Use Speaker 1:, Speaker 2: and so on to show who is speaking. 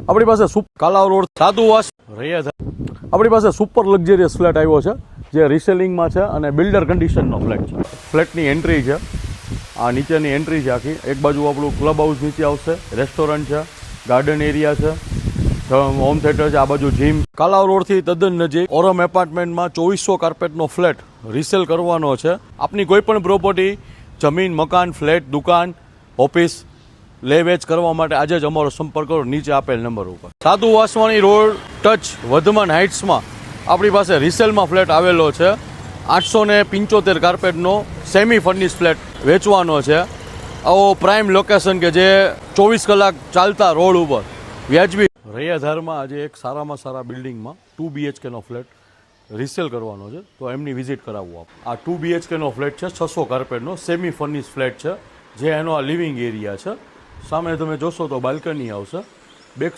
Speaker 1: આપણી પાસે કાલાવ રોડ સાધુવાસ રૈયા આપણી પાસે સુપર લક્ઝરિયસ ફ્લેટ આવ્યો છે જે રિસેલિંગમાં છે અને બિલ્ડર કન્ડિશનનો ફ્લેટ છે. ફ્લેટની એન્ટ્રી છે, આ નીચેની એન્ટ્રી છે આખી. એક બાજુ આપણું ક્લબ હાઉસ નીચે આવશે, રેસ્ટોરન્ટ છે, ગાર્ડન એરિયા છે, હોમ થિયેટર છે, આ બાજુ જીમ. કાલાવ રોડથી તદ્દન નજીક ઓરમ એપાર્ટમેન્ટમાં 2400 કાર્પેટનો ફ્લેટ રિસેલ કરવાનો છે. આપની કોઈ પણ પ્રોપર્ટી, જમીન, મકાન, ફ્લેટ, દુકાન, ઓફિસ લે વેચ કરવા માટે આજે જ અમારો સંપર્ક કરો નીચે આપેલ નંબર ઉપર. સાધુ વાસવાણી રોડ ટચ વર્ધમાન હાઇટ્સમાં આપણી પાસે રિસેલમાં ફ્લેટ આવેલો છે. 875 કાર્પેટનો સેમી ફર્નિશ ફ્લેટ વેચવાનો છે. આવો પ્રાઇમ લોકેશન કે જે 24 કલાક ચાલતા રોડ ઉપર વ્યાજબી. રૈયાધારમાં આજે એક સારામાં સારા બિલ્ડિંગમાં 2 BHKનો ફ્લેટ રિસેલ કરવાનો છે, તો એમની વિઝિટ કરાવવું આપ. આ 2 BHKનો ફ્લેટ છે, 600 કાર્પેટનો સેમી ફર્નિશ ફ્લેટ છે, જે એનો આ લિવિંગ એરિયા છે. સામે તમે જોશો તો બાલ્કની આવશે. બેક